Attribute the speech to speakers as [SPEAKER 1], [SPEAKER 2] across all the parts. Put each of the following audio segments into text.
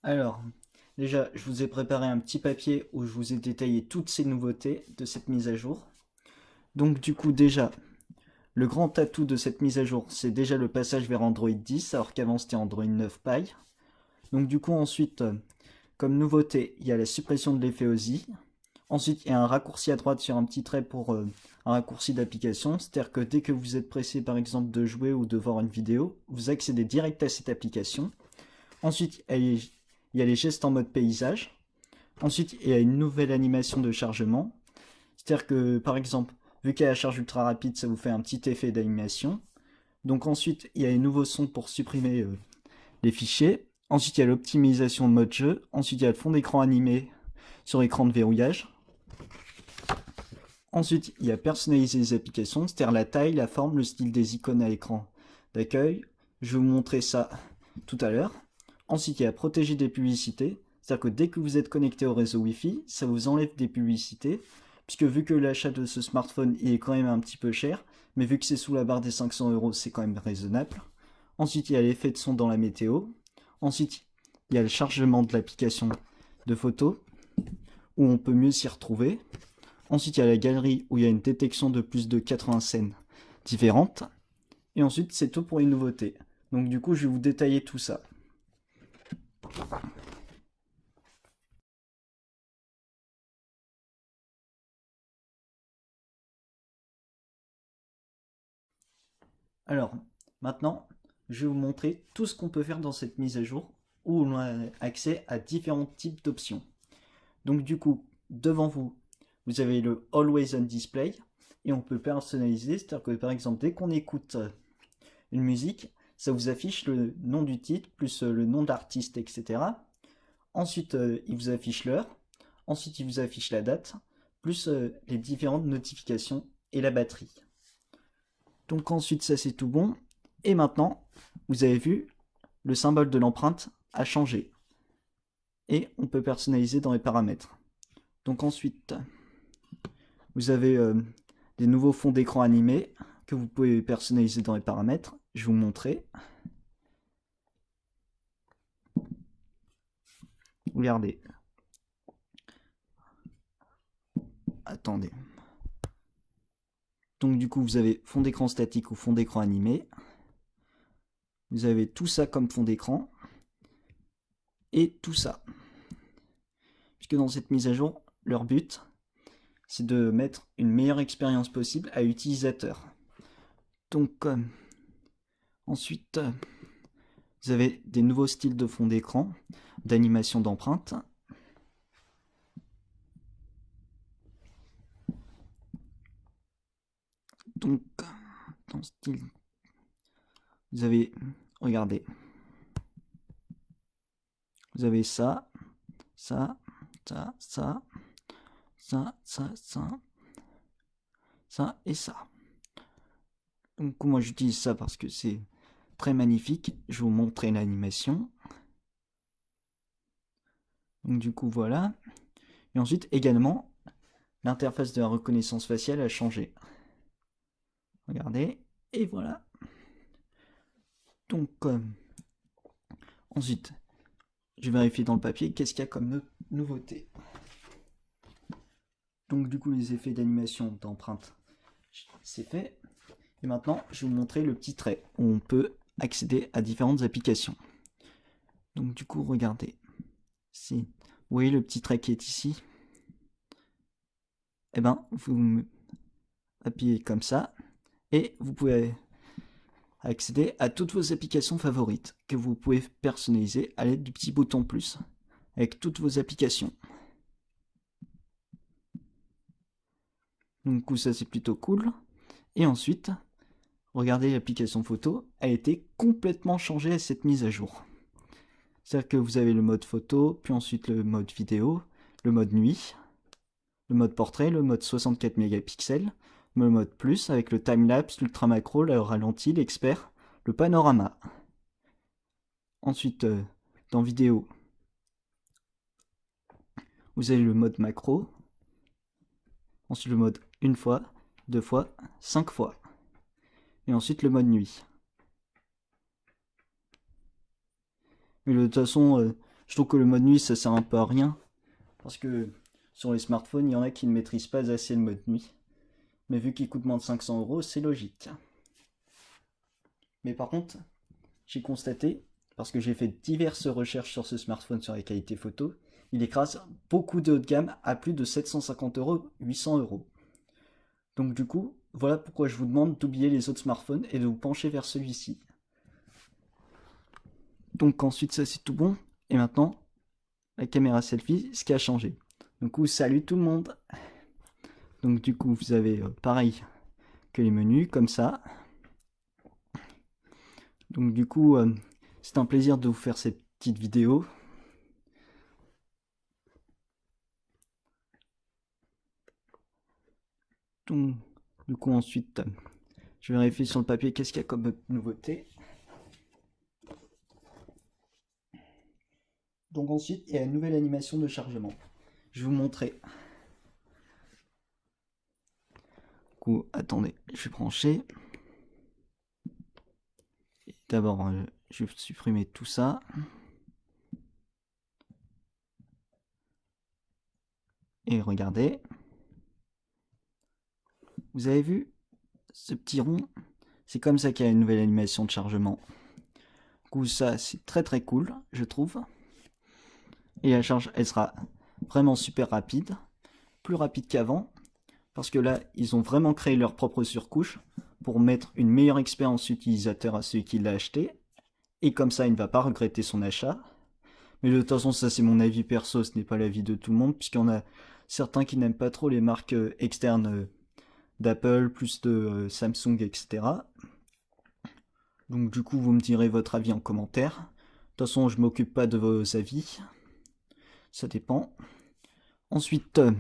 [SPEAKER 1] Alors, déjà, je vous ai préparé un petit papier où je vous ai détaillé toutes ces nouveautés de cette mise à jour. Donc du coup, déjà, le grand atout de cette mise à jour, c'est déjà le passage vers Android 10, alors qu'avant c'était Android 9 Pie. Donc du coup, ensuite, comme nouveauté, il y a la suppression de l'effet OSI. Ensuite, il y a un raccourci à droite sur un petit trait pour un raccourci d'application. C'est-à-dire que dès que vous êtes pressé, par exemple, de jouer ou de voir une vidéo, vous accédez direct à cette application. Ensuite, il y a les gestes en mode paysage. Ensuite, il y a une nouvelle animation de chargement. C'est-à-dire que, par exemple, vu qu'il y a la charge ultra rapide, ça vous fait un petit effet d'animation. Donc ensuite, il y a les nouveaux sons pour supprimer les fichiers. Ensuite, il y a l'optimisation de mode jeu. Ensuite, il y a le fond d'écran animé sur écran de verrouillage. Ensuite, il y a personnaliser les applications, c'est-à-dire la taille, la forme, le style des icônes à l'écran d'accueil. Je vais vous montrer ça tout à l'heure. Ensuite, il y a protéger des publicités, c'est-à-dire que dès que vous êtes connecté au réseau Wi-Fi, ça vous enlève des publicités, puisque vu que l'achat de ce smartphone il est quand même un petit peu cher, mais vu que c'est sous la barre des 500 €, c'est quand même raisonnable. Ensuite, il y a l'effet de son dans la météo. Ensuite, il y a le chargement de l'application de photos, où on peut mieux s'y retrouver. Ensuite, il y a la galerie où il y a une détection de plus de 80 scènes différentes. Et ensuite, c'est tout pour les nouveautés. Donc du coup, je vais vous détailler tout ça. Alors, maintenant, je vais vous montrer tout ce qu'on peut faire dans cette mise à jour où on a accès à différents types d'options. Donc du coup, devant vous, vous avez le Always on Display et on peut personnaliser, c'est-à-dire que par exemple, dès qu'on écoute une musique, ça vous affiche le nom du titre plus le nom de l'artiste, etc. Ensuite, il vous affiche l'heure. Ensuite, il vous affiche la date, plus les différentes notifications et la batterie. Donc ensuite, ça c'est tout bon. Et maintenant, vous avez vu, le symbole de l'empreinte a changé. Et on peut personnaliser dans les paramètres. Donc ensuite, vous avez des nouveaux fonds d'écran animés que vous pouvez personnaliser dans les paramètres. Je vais vous montrer. Regardez. Attendez. Donc du coup, vous avez fond d'écran statique ou fond d'écran animé. Vous avez tout ça comme fond d'écran. Et tout ça. Puisque dans cette mise à jour, leur but, c'est de mettre une meilleure expérience possible à l'utilisateur. Donc, ensuite, vous avez des nouveaux styles de fond d'écran, d'animation d'empreinte. Donc, dans style, vous avez, regardez, vous avez ça, ça, ça, ça, ça, ça, ça, ça et ça. Donc, moi j'utilise ça parce que c'est très magnifique. Je vais vous montrer l'animation. Donc, du coup, voilà. Et ensuite, également, l'interface de la reconnaissance faciale a changé. Regardez, et voilà. Donc, ensuite, je vérifie dans le papier qu'est-ce qu'il y a comme nouveauté. Donc, du coup, les effets d'animation d'empreinte, c'est fait. Et maintenant, je vais vous montrer le petit trait où on peut accéder à différentes applications. Donc, du coup, regardez. Si vous voyez le petit trait qui est ici, eh ben, vous appuyez comme ça et vous pouvez accéder à toutes vos applications favorites que vous pouvez personnaliser à l'aide du petit bouton plus avec toutes vos applications. Donc ça c'est plutôt cool. Et ensuite, regardez l'application photo, a été complètement changée à cette mise à jour. C'est-à-dire que vous avez le mode photo, puis ensuite le mode vidéo, le mode nuit, le mode portrait, le mode 64 mégapixels, le mode plus avec le timelapse, l'ultra macro, le ralenti, l'expert, le panorama. Ensuite, dans vidéo, vous avez le mode macro, ensuite le mode une fois, deux fois, 5 fois, et ensuite le mode nuit. Mais de toute façon, Je trouve que le mode nuit, ça sert un peu à rien. Parce que sur les smartphones, il y en a qui ne maîtrisent pas assez le mode nuit. Mais vu qu'il coûte moins de 500 €, c'est logique. Mais par contre, j'ai constaté, parce que j'ai fait diverses recherches sur ce smartphone sur la qualité photo, il écrase beaucoup de haut de gamme à plus de 750 €, 800 €. Donc du coup, voilà pourquoi je vous demande d'oublier les autres smartphones et de vous pencher vers celui-ci. Donc ensuite, ça c'est tout bon. Et maintenant, la caméra selfie, ce qui a changé. Du coup, salut tout le monde. Donc du coup, vous avez pareil que les menus, comme ça. Donc du coup, c'est un plaisir de vous faire ces petites vidéos. Donc, du coup, ensuite, je vérifie sur le papier qu'est-ce qu'il y a comme nouveauté. Donc ensuite, il y a une nouvelle animation de chargement. Je vais vous montrer. Du coup, attendez, je vais brancher. D'abord, je vais supprimer tout ça. Et regardez. Vous avez vu ce petit rond? C'est comme ça qu'il y a une nouvelle animation de chargement. Du coup, ça, c'est très très cool, je trouve. Et la charge, elle sera vraiment super rapide. Plus rapide qu'avant. Parce que là, ils ont vraiment créé leur propre surcouche pour mettre une meilleure expérience utilisateur à celui qui l'a acheté. Et comme ça, il ne va pas regretter son achat. Mais de toute façon, ça c'est mon avis perso, ce n'est pas l'avis de tout le monde, puisqu'il y en a certains qui n'aiment pas trop les marques externes d'Apple, plus de Samsung, etc. Donc du coup, vous me direz votre avis en commentaire. De toute façon, je m'occupe pas de vos avis. Ça dépend. Ensuite, de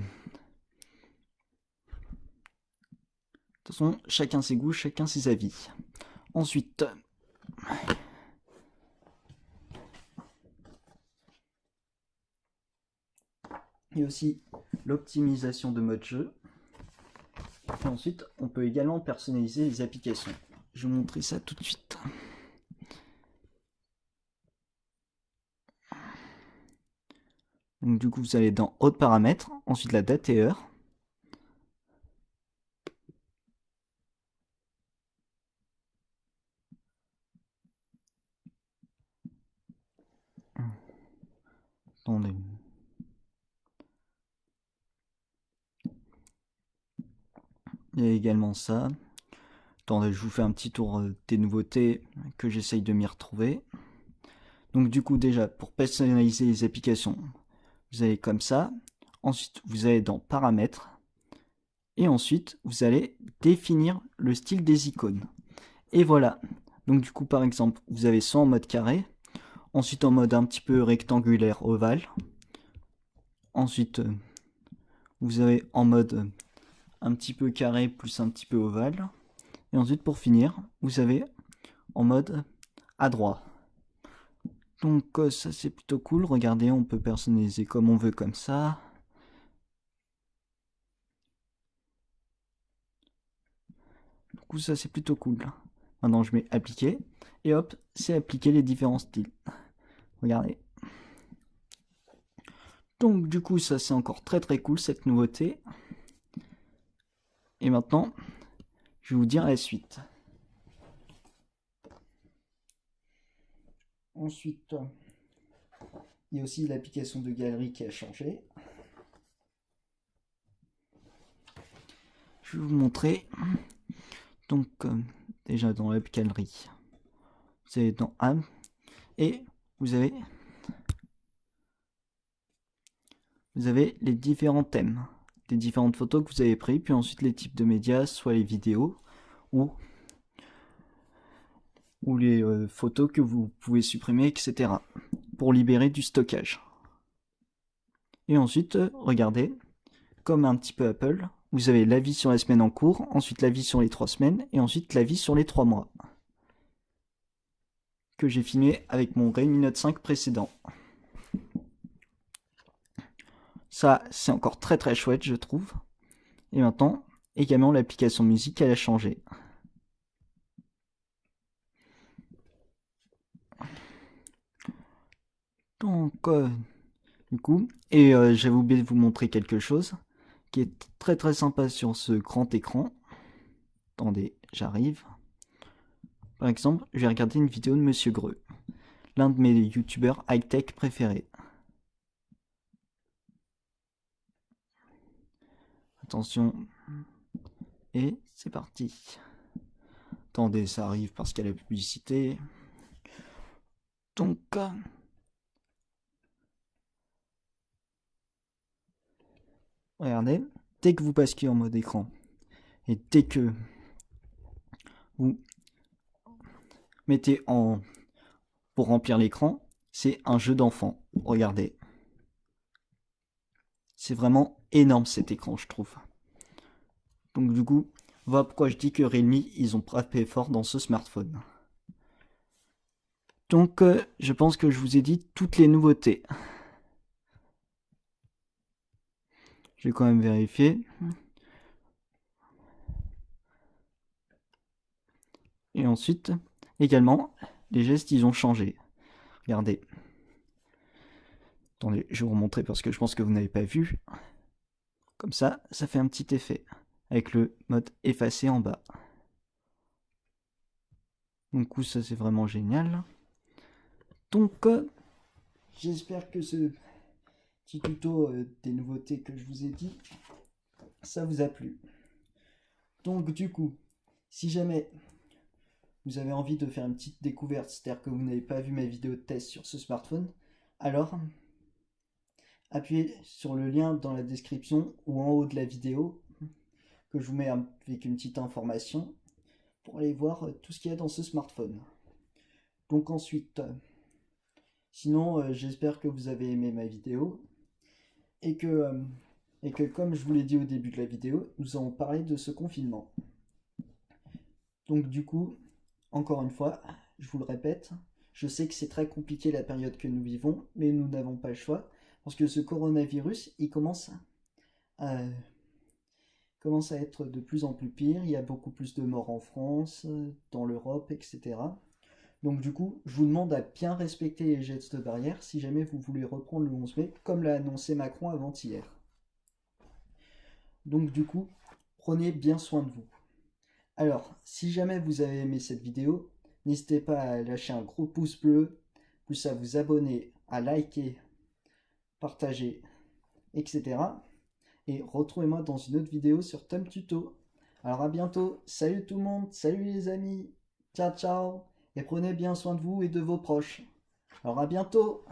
[SPEAKER 1] toute façon, chacun ses goûts, chacun ses avis. Ensuite, il y a aussi l'optimisation de mode jeu. Et ensuite, on peut également personnaliser les applications. Je vais vous montrer ça tout de suite. Donc du coup, vous allez dans Autres paramètres, ensuite la date et heure. Attendez. Il y a également ça. Attendez, je vous fais un petit tour des nouveautés que j'essaye de m'y retrouver. Donc du coup, déjà, pour personnaliser les applications, vous allez comme ça. Ensuite, vous allez dans Paramètres. Et ensuite, vous allez définir le style des icônes. Et voilà. Donc du coup, par exemple, vous avez soit en mode carré, ensuite en mode un petit peu rectangulaire ovale. Ensuite, vous avez en mode un petit peu carré plus un petit peu ovale. Et ensuite, pour finir, vous avez en mode à droite. Donc ça c'est plutôt cool. Regardez, on peut personnaliser comme on veut comme ça. Du coup, ça c'est plutôt cool. Maintenant, je mets appliquer. Et hop, c'est appliquer les différents styles. Regardez. Donc du coup, ça c'est encore très très cool cette nouveauté. Et maintenant, je vais vous dire la suite. Ensuite, il y a aussi l'application de galerie qui a changé. Je vais vous montrer. Donc, déjà dans l'app galerie, c'est dans Am. Et vous avez les différents thèmes, des différentes photos que vous avez prises, puis ensuite les types de médias, soit les vidéos ou les photos que vous pouvez supprimer, etc. pour libérer du stockage. Et ensuite, regardez, comme un petit peu Apple, vous avez l'avis sur la semaine en cours, ensuite l'avis sur les 3 semaines, et ensuite l'avis sur les 3 mois. Que j'ai filmé avec mon Redmi Note 5 précédent. Ça, c'est encore très très chouette, je trouve. Et maintenant, également l'application musique, elle a changé. Donc, du coup, j'avais oublié de vous montrer quelque chose qui est très très sympa sur ce grand écran. Attendez, j'arrive. Par exemple, je vais regarder une vidéo de Monsieur Greux, l'un de mes youtubeurs high-tech préférés. Attention. Et c'est parti. Attendez, ça arrive parce qu'il y a la publicité. Donc, regardez, dès que vous basculez en mode écran, et dès que vous mettez en... pour remplir l'écran, c'est un jeu d'enfant. Regardez. C'est vraiment énorme cet écran, je trouve. Donc du coup, voilà pourquoi je dis que Realme, ils ont frappé fort dans ce smartphone. Donc, je pense que je vous ai dit toutes les nouveautés. Je vais quand même vérifier. Et ensuite, également, les gestes, ils ont changé. Regardez. Attendez, je vais vous remontrer parce que je pense que vous n'avez pas vu. Comme ça fait un petit effet. Avec le mode effacer en bas. Donc ça c'est vraiment génial. Donc, j'espère que ce petit tuto des nouveautés que je vous ai dit, ça vous a plu. Donc du coup, si jamais vous avez envie de faire une petite découverte, c'est-à-dire que vous n'avez pas vu ma vidéo de test sur ce smartphone, alors appuyez sur le lien dans la description ou en haut de la vidéo que je vous mets avec une petite information pour aller voir tout ce qu'il y a dans ce smartphone. Donc ensuite, sinon j'espère que vous avez aimé ma vidéo et que comme je vous l'ai dit au début de la vidéo, nous allons parler de ce confinement. Donc du coup, encore une fois, je vous le répète, je sais que c'est très compliqué la période que nous vivons, mais nous n'avons pas le choix, parce que ce coronavirus, il commence à être de plus en plus pire, il y a beaucoup plus de morts en France, dans l'Europe, etc. Donc du coup, je vous demande à bien respecter les gestes barrières si jamais vous voulez reprendre le 11 mai, comme l'a annoncé Macron avant-hier. Donc du coup, prenez bien soin de vous. Alors, si jamais vous avez aimé cette vidéo, n'hésitez pas à lâcher un gros pouce bleu, plus à vous abonner, à liker, partager, etc. Et retrouvez-moi dans une autre vidéo sur Tom Tuto. Alors à bientôt, salut tout le monde, salut les amis, ciao ciao, et prenez bien soin de vous et de vos proches. Alors à bientôt.